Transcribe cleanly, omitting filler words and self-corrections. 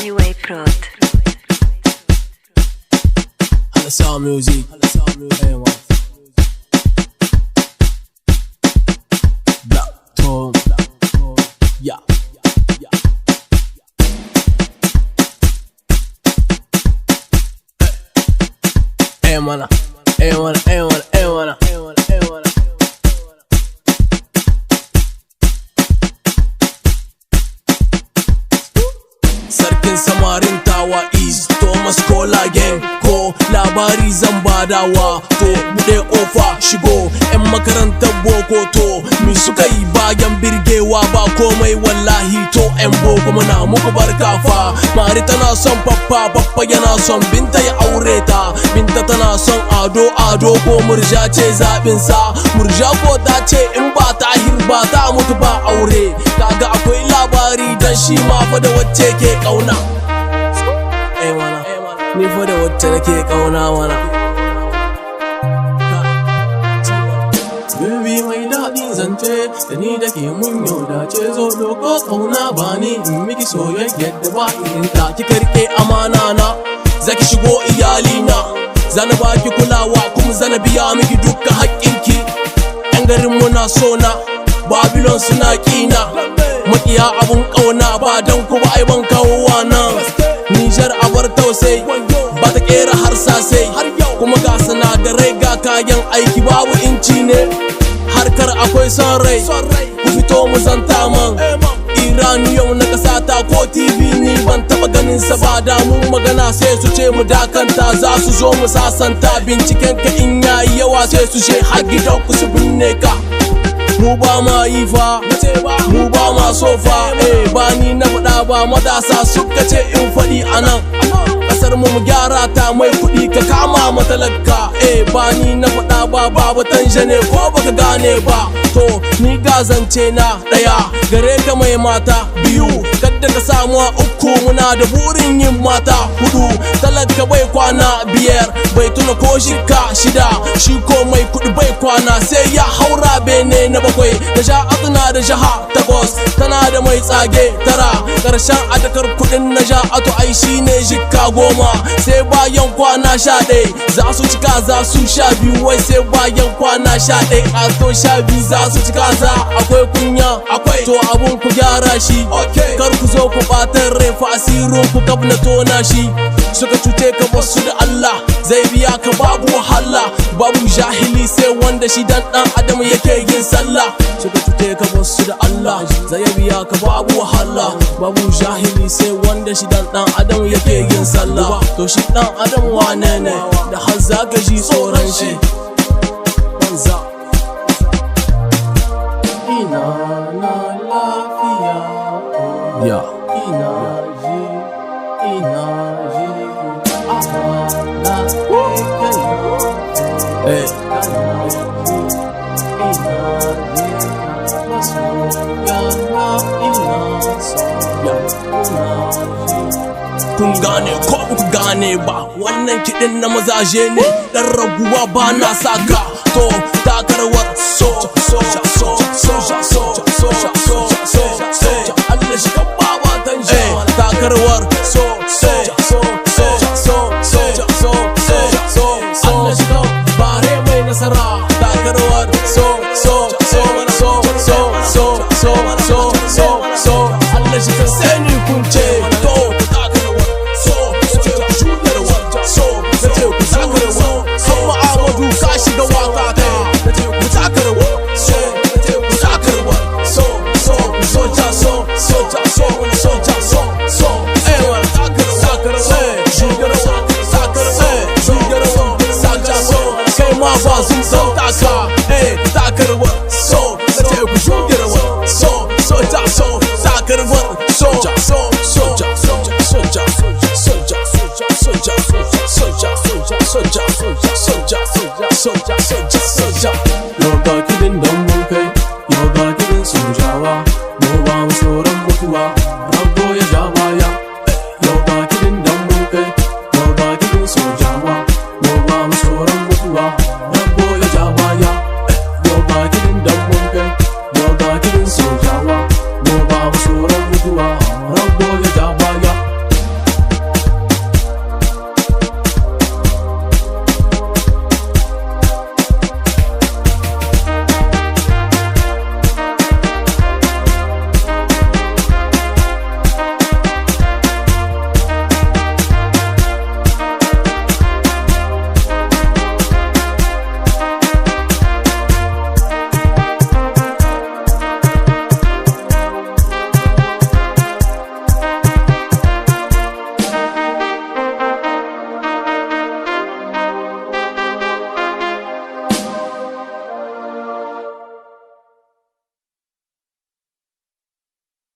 Highway Prod. Halasa music. Hey, man. Black tone. Yeah. Hey, man. Hey, man. Hey, man. Hey, man. Sarkin samarin tawa is Thomas Collagen. Ko labari zan badawa, to bude kofa shigo. Yan makarantar boko to mi suka yi bayan birgewa ba komai wallahi. To yan boko muna muku barka fa. Mari tana son pappa, pappa yana son binta ya aure ta. Binta tana son ado, ado ko murja ce zabin sa. Murja ko ta ce in ba ta hirba ta mutu ba aure. Kaga akwai labari dan shi ma fa da wacce ke kauna. Ni fa da wacce nake kauna wana. Baby mai daɗin zance da ni da ke mun yau dace, zo doko kauna ba ni in miki soyayya da ba irin ta. Kika rike amana na, zaki shigo iyalina, zana baki kulawa kuma zana biya miki dukkan haƙƙinki. Yan garin muna sona, Babylon suna ƙina, maƙiya abun ƙauna ba dan ku ba ai ban kawo nan. Nijar abar tausai, ba ta kera harsasai, kuma ga sinadarai ga kayan aiki babu inci ne. Harkar akwai son rai, ku fito mu zanta man. Iranium na kasata ko TV ni ban taba ganin sa ba. Da mun magana sai su ce mu dakanta, za su zo mu sasanta. Binciken ka in yayi yawa sai su ce har gidan ku su binne ka. Mu ba ma yi fa, mu ba ma so fa. Ba ni na faɗa ba, matasa suka ce in faɗi anan. Ƙasar mu gyara ta, mai kuɗi ka kama matalaka. Ba ni na faɗa ba, babu tanjane ko baka gane ba. To ni gazance na ɗaya, gare ka mai mata biyu, kadda ka samu uku. Muna da burin yin mata hudu. Talaka bai kwana biyar, bai tuna ko shika shida. Shi ko mai kuɗi bai kwana sai ya haura bene na bakwai. Da Ja'atu na da jaha takwas, tana da mai tsage tara. Ƙarshen adakar kuɗin na Ja'atu ai shine jikka goma. Sai bayan kwana 11 za su cika, za su 12. Wai sai bayan kwana 11 a to 12 za su cika. Za akwai kunya akwai, to abun ku gyara shi. Kar ku zo ku ɓatar rai fa asirin ku kab na tona shi. Suka cuce ka basu da Allah, zai biya ka babu wahala. Babu jahili sai wanda shi dan adam yake yin sallah. Suka cuce ka basu da Allah, zai biya ka babu wahala. Babu jahili sai wanda shi dan adam yake yin sallah. To shi dan adam wane ne da har zaka ji tsoron shi? Banza. Ina na lafiya, yeah. Ina ji kun gane ko ku gane ba, wannan kiɗin na mazaje ne. Dan raguwa ba na saka, to takarwar so Allah shi kan babatan shi. Takarwar so Allah shi kan bare mai nasara. Takarwar so Allah shi kan sai ni kunce. To takarwar so ku takarwar Hamma Ahmadu ka shiga waka ta. Ku takarwar ku takarwar kai ma ba sun san taka. Takarwar ku shugarwar takarwar yau ga kiɗin dan mun kai, yau ga kiɗin sojawa. Mu ba mu tsoron mutuwa.